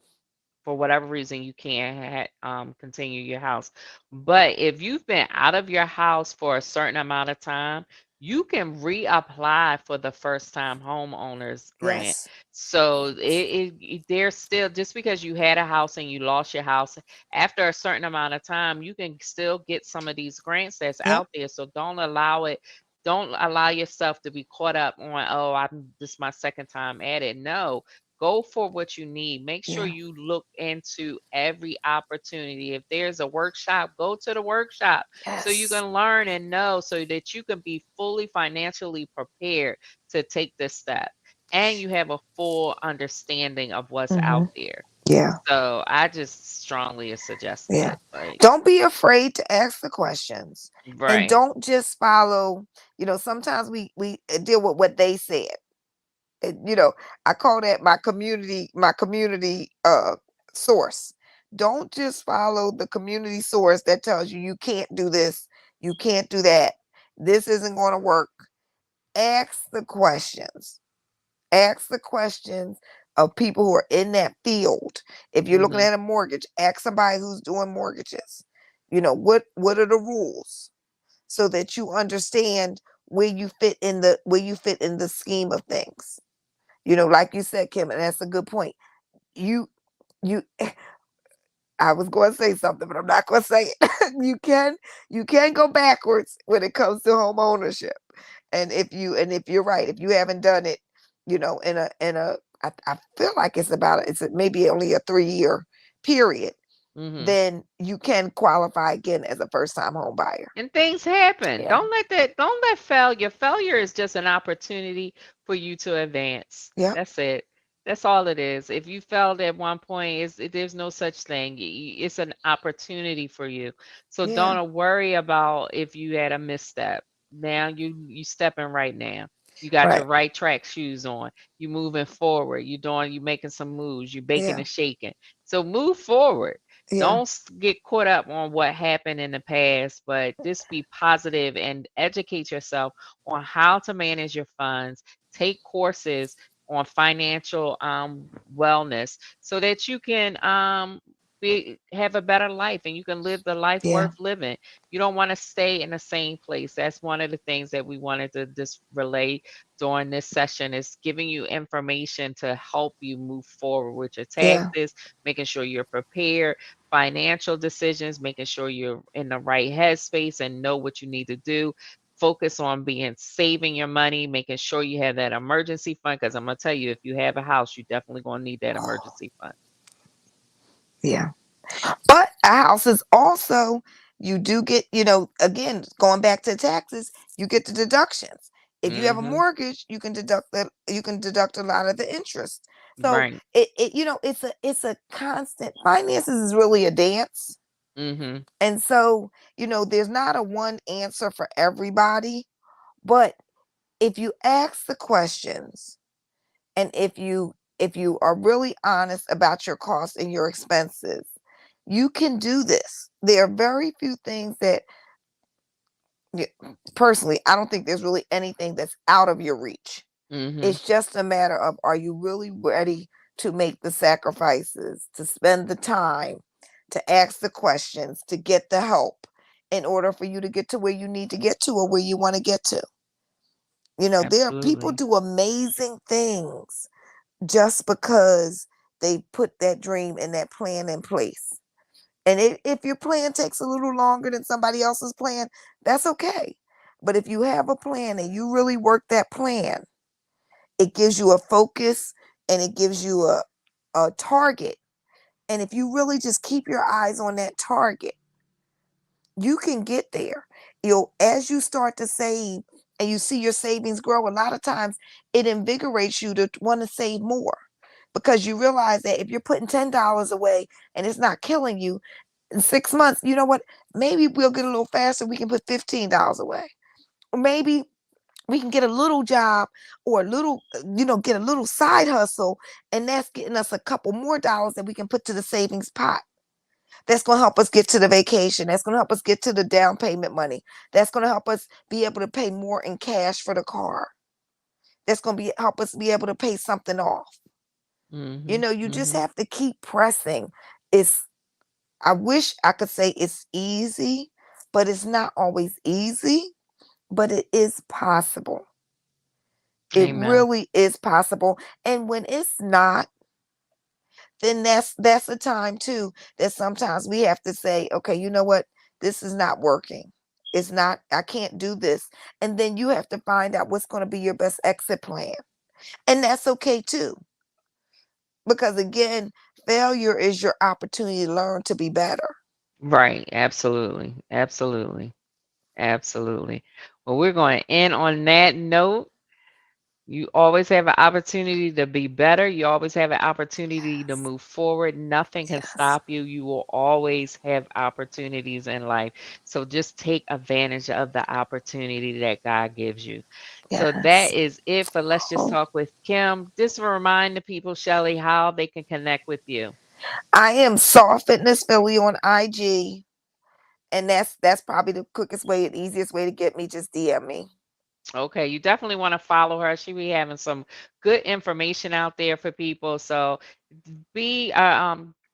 S1: for whatever reason you can't continue your house. But if you've been out of your house for a certain amount of time, you can reapply for the first time homeowners grant.
S2: Yes.
S1: So there's still, just because you had a house and you lost your house, after a certain amount of time, you can still get some of these grants that's
S2: Yep.
S1: out there. So don't allow yourself to be caught up on, oh, this is my second time at it. No, go for what you need. Make sure
S2: Yeah.
S1: you look into every opportunity. If there's a workshop, go to the workshop so you
S2: Yes.
S1: can learn and know so that you can be fully financially prepared to take this step. And you have a full understanding of what's
S2: Hmm.
S1: out there.
S2: Yeah.
S1: So I just strongly suggest
S2: Yeah.
S1: it. Like,
S2: Don't be afraid to ask the questions, and
S1: right.
S2: don't just follow. Sometimes we deal with what they said. And, I call that my community source. Don't just follow the community source that tells you can't do this, you can't do that, this isn't going to work. Ask the questions. Ask the questions of people who are in that field. If you're looking
S1: Mhm.
S2: at a mortgage, ask somebody who's doing mortgages. What are the rules, so that you understand where you fit in the scheme of things. Like you said, Kim, and that's a good point. You you I was going to say something, but I'm not going to say it. You can go backwards when it comes to home ownership. And if you're right, if you haven't done it, I feel like maybe only a 3-year period,
S1: Mhm.
S2: then you can qualify again as a first time home buyer.
S1: And things happen.
S2: Yeah.
S1: Don't let failure. Failure is just an opportunity for you to advance.
S2: Yep.
S1: That's it. That's all it is. If you failed at one point, there's no such thing. It's an opportunity for you. So
S2: Yeah.
S1: don't worry about if you had a misstep. Now you stepping right now. You got your
S2: Right.
S1: right track shoes on. You moving forward. You making some moves. You baking
S2: Yeah.
S1: and shaking. So move forward.
S2: Yeah.
S1: Don't get caught up on what happened in the past, but just be positive and educate yourself on how to manage your funds. Take courses on financial wellness so that you can have a better life and you can live the life
S2: Yeah.
S1: worth living. You don't want to stay in the same place. That's one of the things that we wanted to just relay during this session, is giving you information to help you move forward with your
S2: Yeah.
S1: taxes, making sure you're prepared, financial decisions, making sure you're in the right headspace and know what you need to do. Focus on being saving your money, making sure you have that emergency fund. Because I'm gonna tell you, if you have a house, you definitely gonna need that emergency fund.
S2: Yeah. But a house is also, you do get, again, going back to taxes, you get the deductions. If you have a
S1: Hmm.
S2: mortgage, you can deduct a lot of the interest. So
S1: Right.
S2: it's a constant. Finances is really a dance.
S1: Hmm.
S2: And so, there's not a one answer for everybody, but if you ask the questions, and if you are really honest about your costs and your expenses, you can do this. There are very few things that, y- personally, I don't think there's really anything that's out of your reach.
S1: Hmm.
S2: It's just a matter of, are you really ready to make the sacrifices, to spend the time, to ask the questions, to get the help in order for you to get to where you need to get to, or where you want to get to. There are people
S1: Absolutely.
S2: do amazing things just because they put that dream and that plan in place. And if your plan takes a little longer than somebody else's plan, that's okay. But if you have a plan and you really work that plan, it gives you a focus, and it gives you a target. And if you really just keep your eyes on that target, you can get there. As you start to save and you see your savings grow, a lot of times it invigorates you to want to save more, because you realize that if you're putting $10 away and it's not killing you, In 6 months, you know what? Maybe we'll get a little faster. We can put $15 away. Or maybe we can get a little job or a little, get a little side hustle. And that's getting us a couple more dollars that we can put to the savings pot. That's going to help us get to the vacation. That's going to help us get to the down payment money. That's going to help us be able to pay more in cash for the car. That's going to be help us be able to pay something off.
S1: Mhm.
S2: You just
S1: Mhm.
S2: have to keep pressing. It's I wish I could say it's easy, but it's not always easy, but it is possible. It
S1: Amen.
S2: really is possible. And when it's not, then that's the time too that sometimes we have to say, okay, you know what? This is not working. It's not, I can't do this. And then you have to find out what's going to be your best exit plan. And that's okay too. Because again, failure is your opportunity to learn to be better.
S1: Right. Absolutely. Absolutely. Absolutely. Well, we're going to end on that note. You always have an opportunity to be better. You always have an opportunity to
S2: Yes.
S1: move forward. Nothing can
S2: Yes.
S1: stop you. You will always have opportunities in life. So just take advantage of the opportunity that God gives you. So that
S2: Yes.
S1: is it for Let's Just
S2: Oh,
S1: Talk with Kim. Just remind the people, Shelly, how they can connect with you.
S2: I am Saw Fitness Philly on IG. And that's probably the quickest way and easiest way to get me. Just DM me.
S1: Okay, you definitely want to follow her. She be having some good information out there for people. So be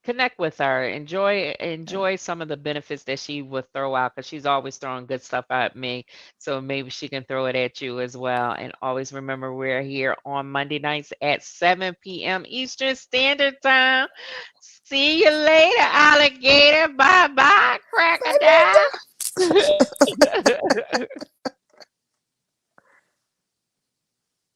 S1: connect with her. Enjoy some of the benefits that she would throw out because she's always throwing good stuff at me. So maybe she can throw it at you as well. And always remember we're here on Monday nights at 7 p.m. Eastern Standard Time. See you later, alligator. Bye bye, crocodile.